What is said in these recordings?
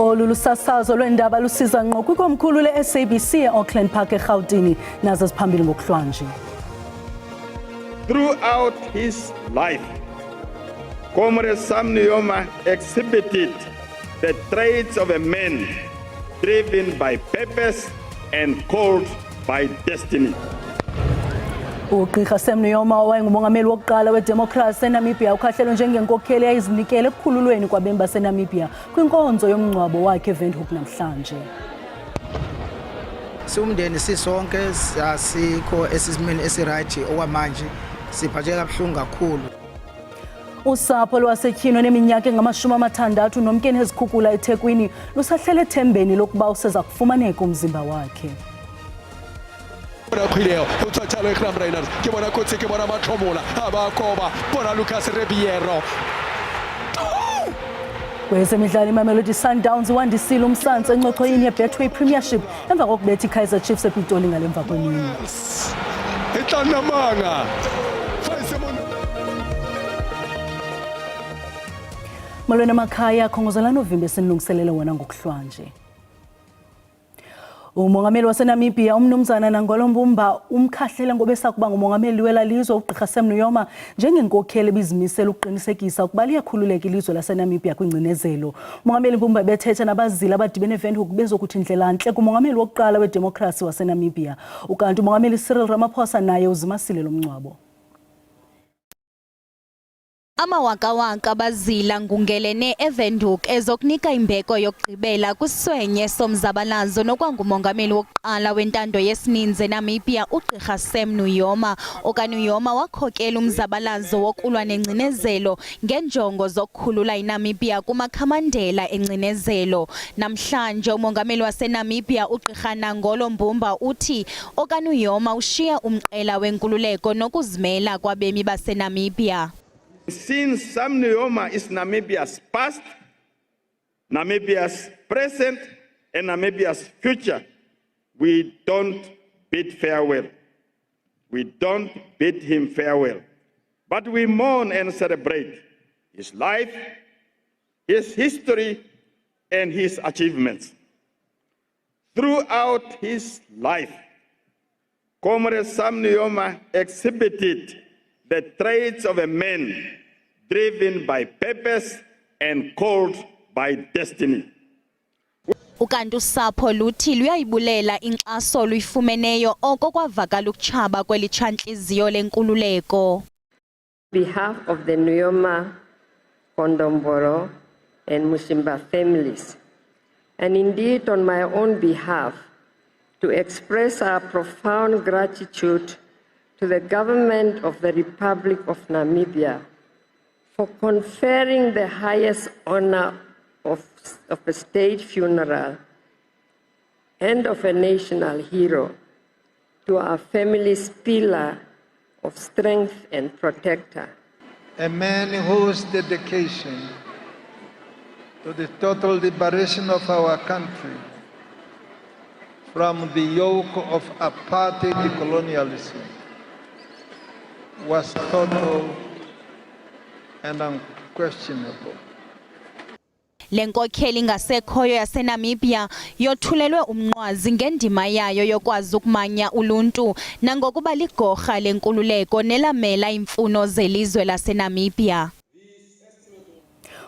Olu lusasazo lwendaba lusiza ngqo kwikomkhulu le-SABC e-Auckland Park eGauteng nazo ziphambili ngokuhlwanje. Throughout his life, Comrade Sam Nujoma exhibited the traits of a man driven by purpose and called by destiny. Ugqirha Sam Nujoma owayengumongameli wokuqala wedemokhrasi eNamibia ukhahlelwe njengenkokheli eyayizinikele ekukhululweni kwabemi baseNamibia kwinkonzo yomngcwabo wakhe eWindhoek namhlanje. Umndeni sisonke asikho esimeni esiright okwamanje siphatheka kabuhlungu kakhulu. Usapho lwasetyhino neminyaka engama-60 nomkeni ezikhukhula eThekwini lusahlele ethembeni lokuba useza kufumaneka umzimba wakhe. Kwezemidlalo iMamelodi Sundowns wandisile umsantsa encochoyini yeBetway Premiership emva kokubetha iKaizer Chiefs ePitoli ngalemva kwemini. Malwena makhaya khongozela novimba esinilungiselele wona ngokuhlwanje. Umongameli waseNamibia umnumzana Nangolo Mbumba umkhahlele ngoba esakuba ngumongameli welalizwe ugqirha Sam Nujoma njengenkokheli ebizimisela ukuqinisekisa ukuba liyakhululeka ilizwe laseNamibia kwingcinezelo. Umongameli Mbumba bethetha nabazili abadibene eWindhoek bezokuthi indlela ntle kumongameli wokuqala wedemokhrasi waseNamibia. Ukanti umongameli Cyril Ramaphosa naye uzimasile lo mngcwabo. Amawakawaka bazila ngungelene eWindhoek ezokunika imbeko yokugqibela kwiswenye somzabalazo nokwangumongameli wokuqala wentando yesininzi eNamibia ugqirha Sam Nujoma. OkaNujoma wakhokela umzabalazo wokulwa nengcinezelo ngenjongo zokukhulula iNamibia kumakhamandela engcinezelo. Namhlanje umongameli waseNamibia ugqirha Nangolo Mbumba uthi okaNujoma ushiya umqela wenkululeko nokuzimela kwabemi baseNamibia. Since Sam Nujoma is Namibia's past, Namibia's present, and Namibia's future, we don't bid farewell. We don't bid him farewell. But we mourn and celebrate his life, his history, and his achievements. Throughout his life, Comrade Sam Nujoma exhibited the traits of a man driven by purpose and called by destiny. Ukanti usapho luthi luyayibulela inkxaso luyifumeneyo oko kwavakala ukutshaba kwelitshantliziyo lenkululeko. On behalf of the Nujoma, Kondombolo and Musimba families, and indeed on my own behalf, to express our profound gratitude to the government of the Republic of Namibia for conferring the highest honor of a state funeral and of a national hero to our family's pillar of strength and protector. A man whose dedication to the total liberation of our country from the yoke of apartheid colonialism was total and unquestionable. Lenkokheli ngasekhoyo yaseNamibia yothulelwe umnqwazi ngendima yayo yokwazi ukumanya uluntu nangokuba ligorha lenkululeko nelamela imfuno zelizwe laseNamibia.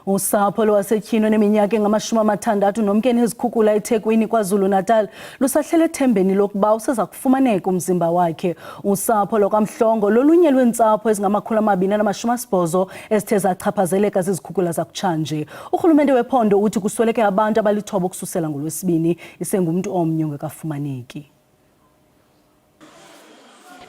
Usapho lwasetyhino neminyaka engama-60 nomkeni ezikhukhula eThekwini KwaZulu-Natal lusahlele ethembeni lokuba useza kufumaneka umzimba wakhe. Usapho lokaMhlongo lolunye lwentsapho ezingama-280 ezithe zachaphazeleka zizikhukhula zakutshanje. Urhulumente wephondo uthi kusweleke abantu abalithoba ukususela ngoLwesibini isengumntu omnye ongekafumaneki.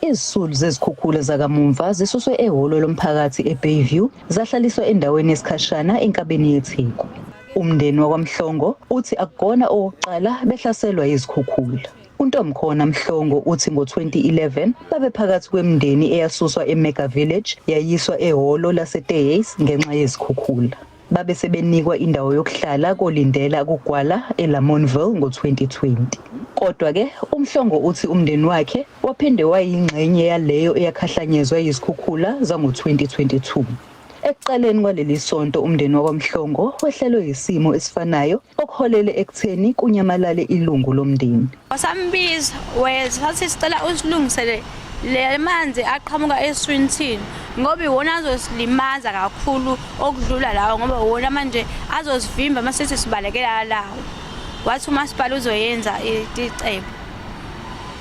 Izisulu zezikhukhula zakamumva zisuswe ehholo lomphakathi eBayview zahlaliswa endaweni yesikhashana enkabeni yeTheku. Umndeni wakwaMhlongo uthi akugona owokuqala behlaselwa izikhukhula. UNtomkhona Mhlongo uthi ngo-2011 babephakathi kwemindeni eyasuswa eMega Village yayiswa ehholo laseTheys ngenxa yezikhukhula. Babe sebenikwa indawo yokuhlala kolindela kugwala eLamontville ngo-2020. Kodwa ke uMhlongo uthi umndeni wakhe waphinde wayingxenye yaleyo eyakhahlanyezwa izikhukhula zango-2022. Ekucaleni kwaleli sonto umndeni wakwaMhlongo wehlelwe isimo esifanayo okuholele ekutheni kunyamalale ilungu lomndeni. Wasambiza wayesathi sicela usilungisele le manzi aqhamuka eswinthini ngoba iwona azosilimaza kakhulu okudlula lawo ngoba wona manje azosivimba mase sibalekela lawo. Wathi umasipala uzoyenza icebo.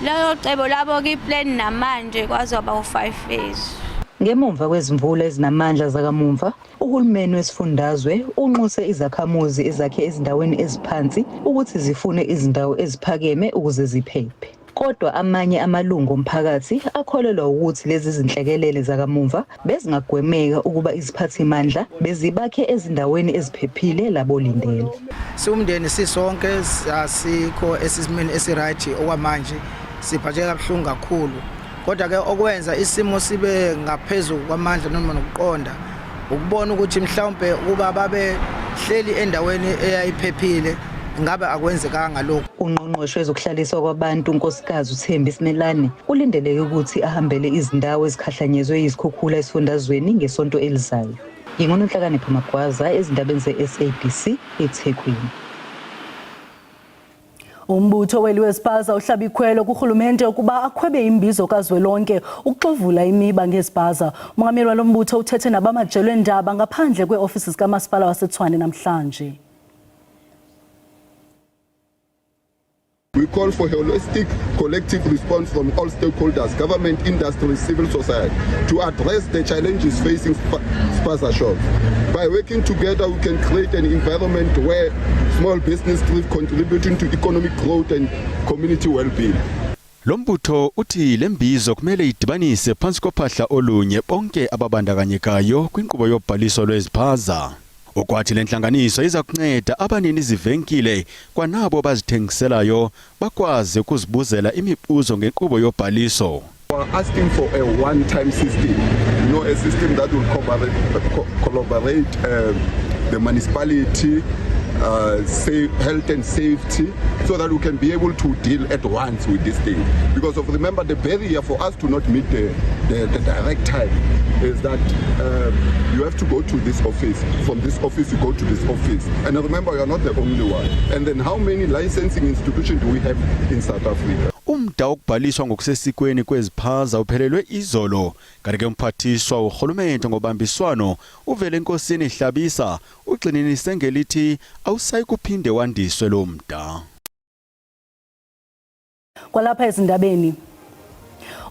Lelo cebo labo kiplan namanje kwazoba u5 years. Ngemumva kwezimvula ezinamandla zakamumva, uhulumeni wesifundazwe unxuse izakhamuzi ezakhe ezindaweni eziphansi ukuthi zifune izindawo eziphakeme ukuze ziphephe. Kodwa amanye amalungu omphakathi akholelwa ukuthi lezi zinhlekelele zakamumva bezingagwemeka ukuba iziphathimandla bezibakhe ezindaweni eziphephile labolindele. Siumndeni sisonke asikho esimeni esiright okwamanje siphatheke kabuhlungu kakhulu. Kodwa ke okwenza isimo sibe ngaphezulu kwamandla noma nokuqonda ukubona ukuthi mhlawumbe kuba babe hleli endaweni eyayiphephile ngabe akwenzekanga lokho. Ungqongqoshe wezokuhlaliswa kwabantu unkosikazi uThembi Simelane ulindeleke ukuthi ahambele izindawo ezikhahlanyezwe izikhukhula esifundazweni ngesonto elizayo. Ngingonhlakani Magwaza ezindabeni zeSABC eThekwini. Umbutho weliwespaza uhlaba ikhwelo kuhulumente ukuba akhwebe imbizo kazwelonke ukuxovula imiba ngespaza. Umongameli walombutho uthethe nabamajelo endaba ngaphandle kweofisi zikamasipala waseTshwane namhlanje. We call for a holistic collective response from all stakeholders, government, industry, civil society, to address the challenges facing spaza shops. By working together, we can create an environment where small business thrive, contributing to economic growth and community well-being. Lombutho uthi lembizo kumele idibanise phansi kophahla olunye bonke ababandakanyekayo kwinqubo yobhaliso lweziphaza. Okwathi lenhlanganiso iza kunceda abanini izivenkile kwanabo bazithengiselayo bakwazi ukuzibuzela imibuzo ngenqubo yobhaliso. We are asking for a one-time system, a system that will collaborate the municipality, health and safety, so that we can be able to deal at once with this thing. Because remember, the barrier for us to not meet the direct time is that you have to go to this office. From this office, you go to this office. And remember, you are not the only one. And then how many licensing institutions do we have in South Africa? Umda wokubhaliswa ngokusesikweni kweziphaza uphelelwe izolo kanti ke umphathiswa uhulumende ngobambiswano uvele enkosini Hlabisa ugxininise ngelithi awusayi kuphinde wandiswe lo mda. Kwalapha ezindabeni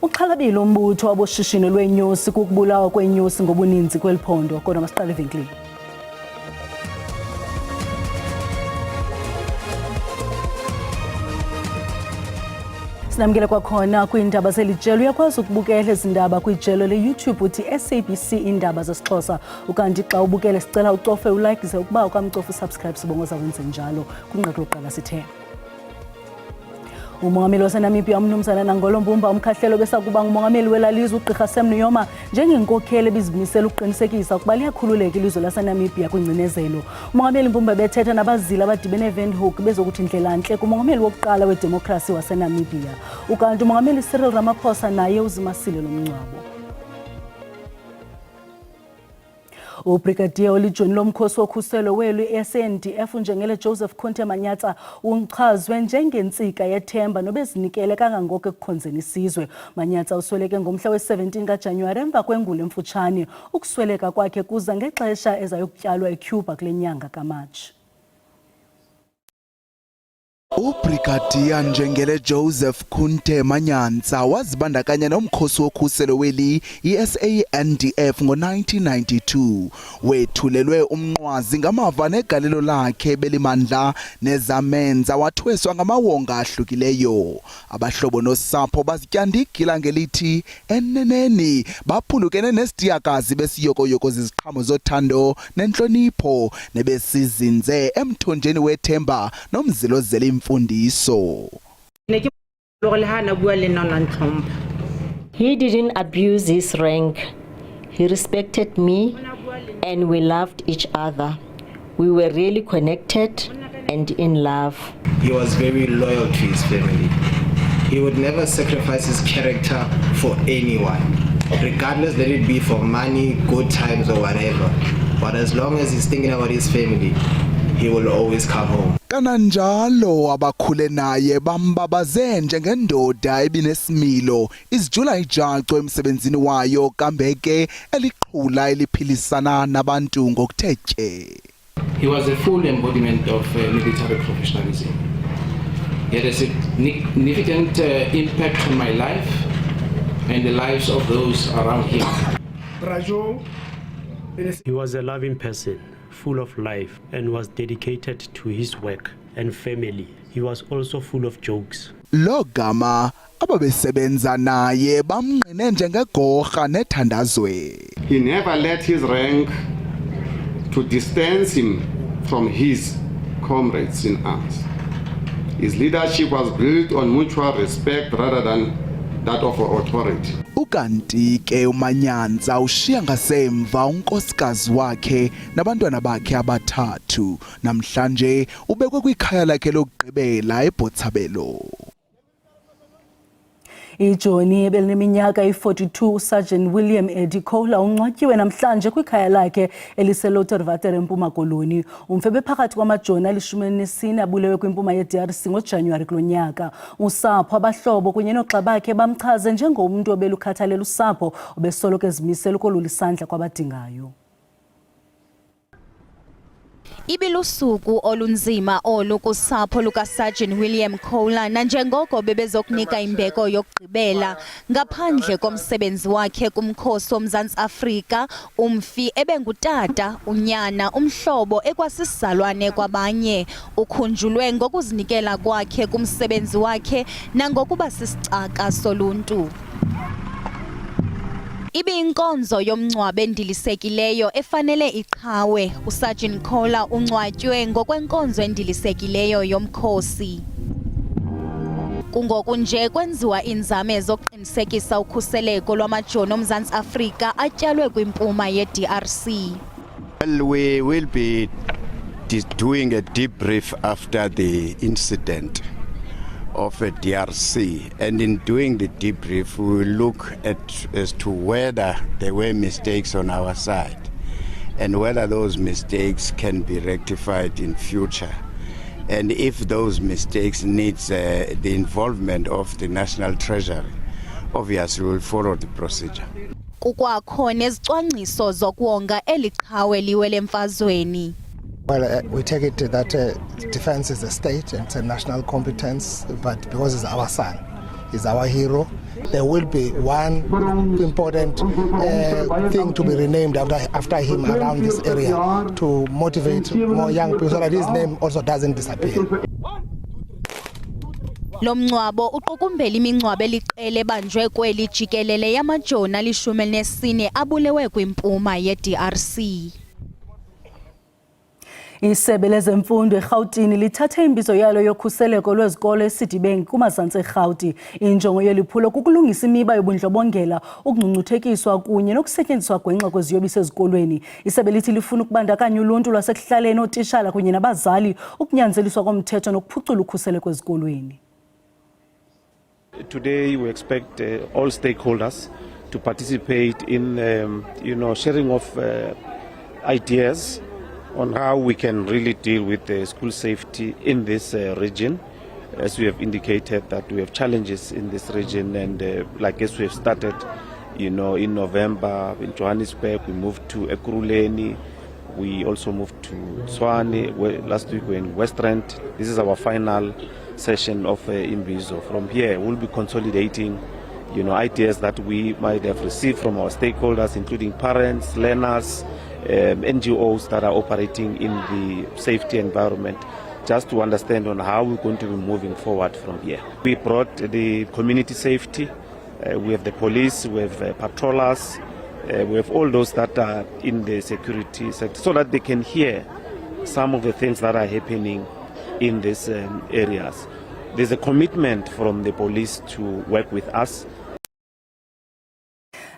uxhalabile umbutho waboshishino lwenyusi kukubulawa kwenyusi ngobuninzi kweliphondo kodwa masiqale evenkileni. Sinamkele kwakhona kwiindaba zelijelo uyakwazi ukubukela izindaba kwijelo leYouTube uthi SABC indaba zesiXhosa ukanti xa ubukele sicela ucofe ulike ze ukuba ukamcofa usubscribe sibongoza wenze njalo kwinqaku lokuqala sithe. Umongameli waseNamibia uMnumzana Nangolo Mbumba umkhahlelo besakuba ngumongameli welalizwe uGqirha Sam Nujoma njengenkokheli ebizimisela ukuqinisekisa ukuba liyakhululeka ilizwe laseNamibia kwingcinezelo. Umongameli Mbumba bethetha nabazili abadibene eWindhoek bezokuthi indlela entle kumongameli wokuqala wedemokhrasi waseNamibia. Ukanti umongameli Cyril Ramaphosa naye uzimasile lomncwabo. Ubrigadier olijoni lomkhosi wokhuselo welu SANDF njengele Joseph Kunte Manyatsa unchazwe njengentsika yethemba nobezinikele kangangoko ekukhonzeni isizwe. Manyatsa usweleke ngomhla we-17 kaJanuwari emva kwengula emfutshane. Ukusweleka kwakhe kuza ngexesha ezayokutyalwa eCuba kule nyanga kaMatshi. Ubrigadier njengele Joseph Kunte Manyatsa wazibandakanya nomkhosi wokhuselo weli iSANDF ngo-1992 wethulelwe umnqwazi ngamava negalelo lakhe belimandla nezamenza wathweswa ngamawonga ahlukileyo. Abahlobo nosapho bazityanda igila ngelithi eneneni baphulukene nesitiyakazi besiyokoyoko ziziqhamo zothando nenhlonipho nebesizinze emthonjeni wethemba nomzilozela imfundiso. He didn't abuse his rank. He respected me and we loved each other. We were really connected and in love. He was very loyal to his family. He would never sacrifice his character for anyone. regardless, let it be for money, good times or whatever. But as long as he's thinking about his family, he will always come home. Kananjalo abakhule naye bambabaze njengendoda ebinesimilo izijula ijaco emsebenzini wayo kambeke eliqhula eliphilisana nabantu ngokuthethe. He was a full embodiment of military professionalism. He had a significant impact on my life and the lives of those around him. He was a loving person, full of life, and was dedicated to his work and family. He was also full of jokes. Logama ababesebenza naye bamnqine njengegorha nethandazwe. He never let his rank to distance him from his comrades in arms. His leadership was built on mutual respect rather than that of authority. Ukanti ke uManyanza ushiya ngasemva unkosikazi wakhe nabantwana bakhe abathathu namhlanje ubekwe kwikhaya lakhe lokugqibela eBotshabelo. Ijoni ebelineminyaka i-42 Sergeant William Eddie Kohler ungcwatyiwe namhlanje kwikhaya lakhe eliseLoterwater eMpuma Koloni. Umfebe phakathi kwamajoni ali-14 abulewe kwimpuma ye-DRC ngoJanuwari kulo nyaka. Usapho, abahlobo kunye noogxa bakhe bamchaze njengomntu obelukhathalela usapho obesoloko ezimisela ukolula isandla kwabadingayo. Ibilusuku olunzima olu kusapho lukaSergeant William Kohler nanjengoko bebezokunika imbeko yokugqibela ngaphandle komsebenzi wakhe kumkhosi woMzantsi Afrika, umfi ebengutata, unyana, umhlobo ekwasizalwane kwabanye. Ukhunjulwe ngokuzinikela kwakhe kumsebenzi wakhe nangokuba sisicaka soluntu. Ibiyinkonzo yomngcwabo endilisekileyo efanele iqhawe. uSergeant Kohler ungcwatywe ngokwenkonzo endilisekileyo yomkhosi. Kungoku nje kwenziwa iinzame zokuqinisekisa ukhuseleko lwamajoni oMzantsi Afrika atyalwe kwimpuma ye-DRC. Well, we will be doing a debrief after the incident of a DRC, and in doing the debrief we will look at as to whether there were mistakes on our side and whether those mistakes can be rectified in future, and if those mistakes needs the involvement of the National Treasury, obviously we will follow the procedure. Kukwakho nezicwangciso zokuwonga eli qhawe liwele emfazweni. Well, we take it that defense is a state and it's a national competence, but because it's our son, he's our hero, there will be one important thing to be renamed after him around this area to motivate more young people so that his name also doesn't disappear. Lo mngcwabo uqukumbela imingcwabo eliqele ebanjwe kweli jikelele yamajoni ali-14 abulewe kwimpuma ye-DRC. Isebe lezemfundo eGauteng lithathe imbizo yalo yokhuseleko lwezikolo eSidibeng kumazantsi eGauteng. Injongo yeliphulo kukulungisa imiba yobundlobongela, ukungcungcuthekiswa kunye nokusetyenziswa gwenxa kweziyobisi ezikolweni. Isebe lithi lifuna ukubandakanya uluntu lwasekuhlaleni, ootishala kunye nabazali ukunyanzeliswa komthetho nokuphucula ukhuseleko ezikolweni. Today we expect all stakeholders to participate in sharing of ideas on how we can really deal with the school safety in this region. As we have indicated that we have challenges in this region, and like as we have started, in November in Johannesburg, we moved to Ekurhuleni, we also moved to Tshwane, last week we were in West Rand. This is our final session of Imbizo. From here we'll be consolidating ideas that we might have received from our stakeholders, including parents, learners, NGOs that are operating in the safety environment, just to understand on how we're going to be moving forward from here. We brought the community safety, we have the police, we have patrollers, we have all those that are in the security sector, so that they can hear some of the things that are happening in these areas. There's a commitment from the police to work with us.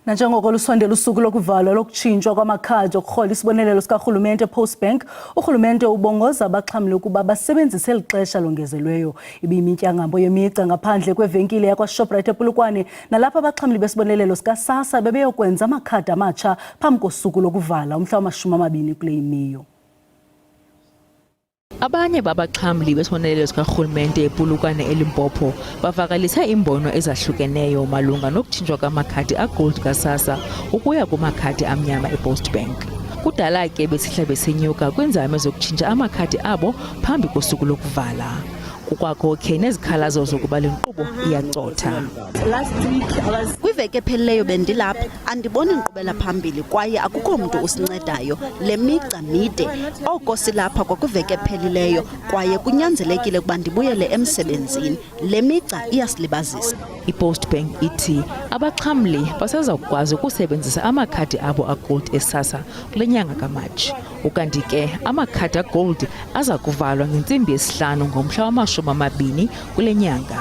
Nanjengoko lusondela usuku lokuvalwa lokutshintshwa kwamakhadi okurhola isibonelelo sikarhulumente Postbank, urhulumente ubongoza abaxhamli ukuba basebenzise eli xesha longezelweyo. Ibiyimityangambo yemigca ngaphandle kwevenkile yakwaShoprite ePolokwane, nalapha abaxhamli besibonelelo sikaSASSA bebeyokwenza amakhadi amatsha phambi kosuku lokuvala umhla wama-20 kule imiyo. Abanye babaxhamli besibonelelo sikarhulumente ePolokwane eLimpopo bavakalisa imbono ezahlukeneyo malunga nokutshintshwa kwamakhadi agold kaSASSA ukuya kumakhadi amnyama ePostbank. Kudala ke besihla besenyuka kwinzame zokutshintsha amakhadi abo phambi kosuku lokuvala. Kukwakho ke nezikhalazo zokuba le nkqubo iyacotha. Kwiveki ephelileyo bendilapha andiboni inkqubela phambili kwaye akukho mntu usincedayo. Le migca mide oko silapha kwakwiveki ephelileyo kwaye kunyanzelekile ukuba ndibuyele emsebenzini. Le migca iyasilibazisa. iPostbank ithi abaxhamli basezakwazi ukusebenzisa amakhadi abo agold eSASSA kule nyanga kaMatshi. Ukanti ke amakhadi agold aza kuvalwa ngentsimbi yesihlanu ngomhla wama-20 kule nyanga.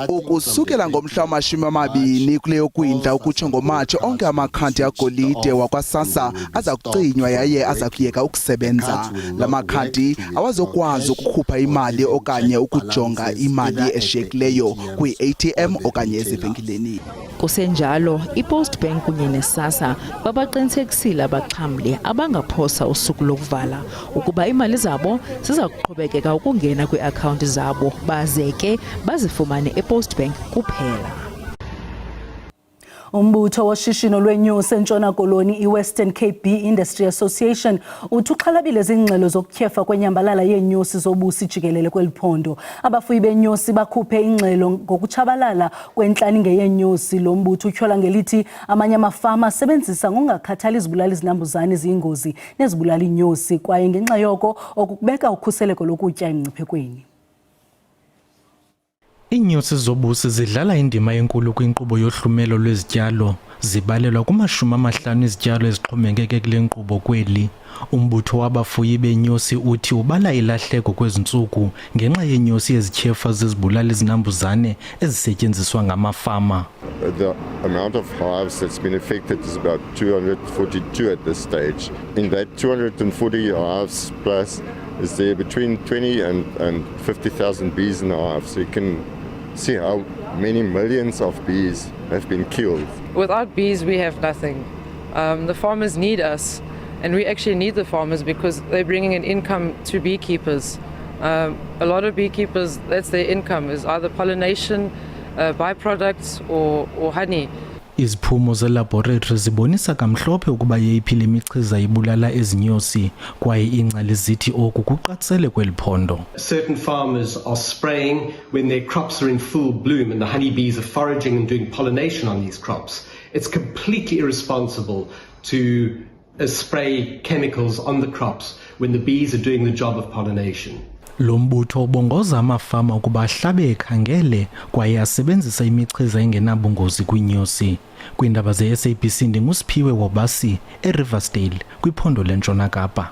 Ukusukela ngomhla wama-20 kuleyo kwindla ukutsho ngoMatshi onke amakhadi agolide wakwaSASSA aza kucinywa yaye aza kuyeka ukusebenza. La makhadi awazokwazi ukukhupha imali okanye ukujonga imali eshiyekileyo kwi-ATM okanye ezivenkileni. Kusenjalo iPostbank kunye neSASSA babaqinisekisile abaxhamli abangaphosa usuku lokuvala ukuba imali zabo ziza kuqhubekeka ukungena kwiiakhawunti zabo baze ke bazifumane ePostbank kuphela. Umbutho woshishino lwenyusi eNtshona Koloni iWestern Cape Bee Industry Association uthi uxhalabile zingxelo zokutyhefa kwenyambalala yeenyusi zobusi jikelele kweliphondo. Abafuyi beenyusi bakhuphe ingxelo ngokutshabalala kwentlaninge yeenyusi. Lo mbutho utyhola ngelithi amanye amafama asebenzisa ngokungakhathali izibulali zinambuzane eziyingozi nezibulala iinyosi kwaye ngenxa yoko okukubeka ukhuseleko lokutya emngciphekweni. Iinyosi zobusi zidlala indima enkulu kwinkqubo yohlumelo lwezityalo, zibalelwa ku-50 izityalo ezixhomekeke kule nkqubo kweli. Umbutho wabafuyi beenyosi uthi ubala ilahleko kwezi ntsuku ngenxa yeenyosi ezityhefa zezibulali zinambuzane ezisetyenziswa ngamafama. The amount of hives that's been affected is about 242 at this stage. In that 240 hives plus is there between 20 and 50,000 bees in the hive. So you can see how many millions of bees have been killed. Without bees, we have nothing. The farmers need us, and we actually need the farmers because they're bringing an income to beekeepers. A lot of beekeepers, that's their income, is either pollination, byproducts or honey. Iziphumo zelaboratory zibonisa kamhlophe ukuba yeyiphi le michiza ibulala ezinyosi kwaye ingcali zithi oku kuqatsele kweliphondo. Certain farmers are spraying when their crops are in full bloom and the honeybees are foraging and doing pollination on these crops. It's completely irresponsible to spray chemicals on the crops when the bees are doing the job of pollination. Lo mbutho ubongoza amafama ukuba ahlabe ekhangele kwaye asebenzisa imichiza engenabungozi kwiinyosi. Kwiindaba ze-SABC ndinguSiphiwe Wobasi eRiversdale kwiphondo leNtshona Kapa.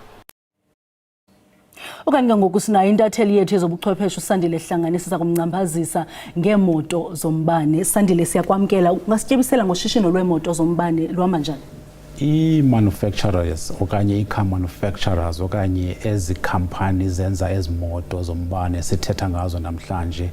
Okanye ngoku sinayo intatheli yethu yezobuchwepheshe uSandile Hlangane siza kumngcambazisa ngeemoto zombane. Sandile, siyakwamkela. Ungasityebisela ngoshishino lweemoto zombane luhamba njani? I-manufacturers okanye i-car manufacturers okanye ezi company zenza ezimoto zombane sithetha ngazo namhlanje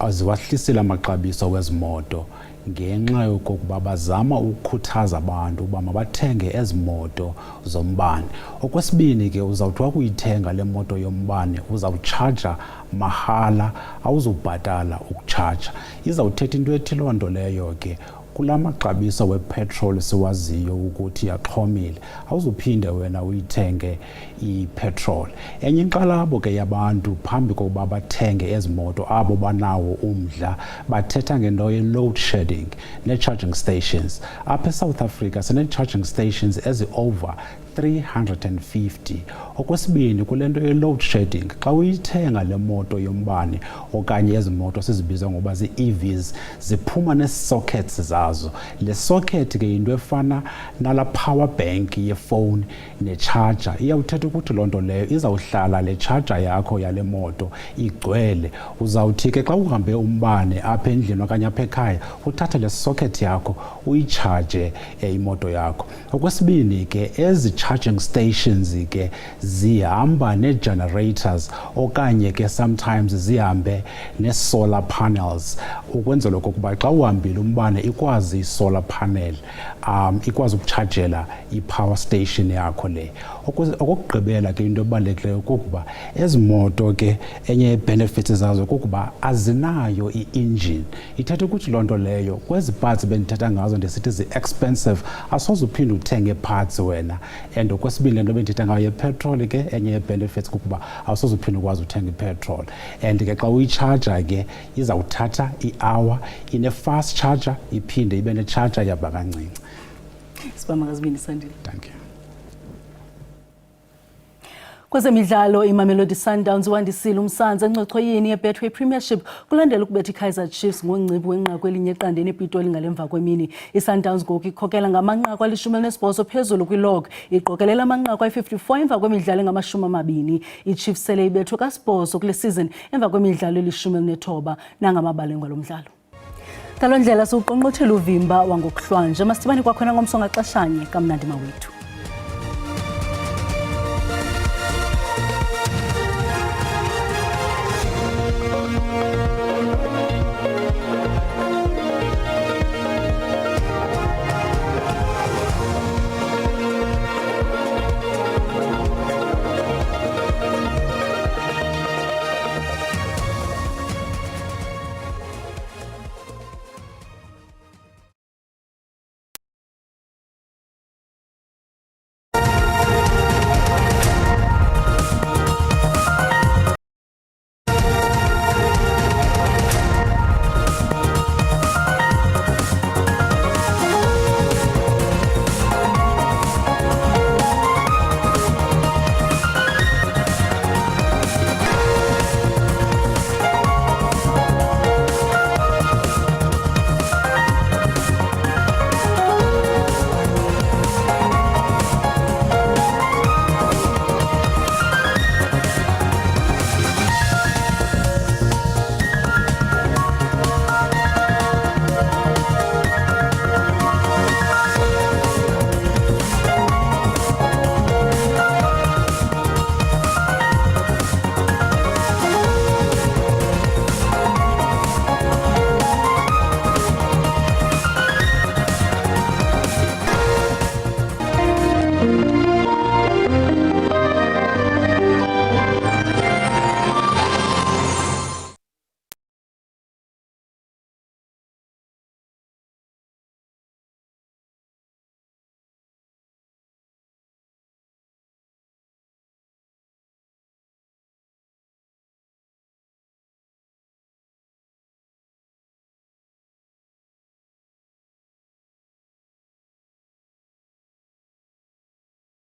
ziwahlisile amaxabiso wezimoto ngenxa yokokuba bazama ukukhuthaza abantu uba mabathenge ezimoto zombane. Okwesibini ke uzawuthi wakuyithenga le moto yombane uzawutshaja mahala, awuzubhatala ukutshaja. Izawuthetha into ethi loo nto leyo ke kula maxabiso wepetrol siwaziyo ukuthi yaxhomile, awuzuphinde wena uyithenge ipetrol. Enye inkxalabo ke yabantu phambi kokuba bathenge ezimoto abo banawo umdla bathetha ngento ye-load shedding ne-charging stations. Apha eSouth Africa sine-charging stations ezi-over 350. Okwesibini kulento ye-load shedding, xa uyithenga le moto yombane okanye ezi moto sizibiza ngoba zii-EVs ziphuma nee-sockets zazo. Le socket ke yinto efana nala power bank yefowuni ne-charger. Iyawuthetha ukuthi loo nto leyo izawuhlala le charger yakho yale moto igcwele. Uzawuthi ke xa uhambe umbane apha endlini okanye apha ekhaya uthathe le socket yakho uyicharge imoto yakho. Okwesibini ke ezi charging stations ke zihamba ne-generators okanye ke sometimes zihambe ne-solar panels ukwenzela okokuba xa uhambile umbane ikwazi i-solar panel ikwazi ukuchargela i-power station yakho le. Okokugqibela ke into ebalulekileyo kukuba ezi moto ke enye ye-benefits zazo kukuba azinayo i-engine. Ithetha ukuthi loo nto leyo kwezi parts bendithetha ngazo ndisithi zi-expensive asoze uphinde uthenge parts wena. And okwesibili le nto bendithetha ngayo ye-petrol ke enye ye-benefits kukuba awusoze uphinde ukwazi uthenga i-petrol. And ke xa uyicharger ke izawuthatha i-hour, ine-fast charger iphinde ibe ne-charger yaba kancinci. Sibama ngazibini Sandile. Thank you. Kwezemidlalo iMamelodi Sundowns wandisile umsantsa engcochoyini yeBetway Premiership kulandela ukubetha iKaizer Chiefs ngoncipho wenqaku elinye eqandeni ePitoli ngalemva kwemini. iSundowns ngoku ikhokela ngamanqaku ali-18 phezulu kwilog, iqokelela amanqaku ayi-54 emva kwemidlalo engama-20. iChiefs sele ibethwe ka-8 kule season emva kwemidlalo eli-19 nangamabalengwa lomdlalo. Ngaloo ndlela siwuqongqothela uvimba wangokuhlwanje. Masithibane kwakhona ngomso ngaxeshanye kamnandi mawethu.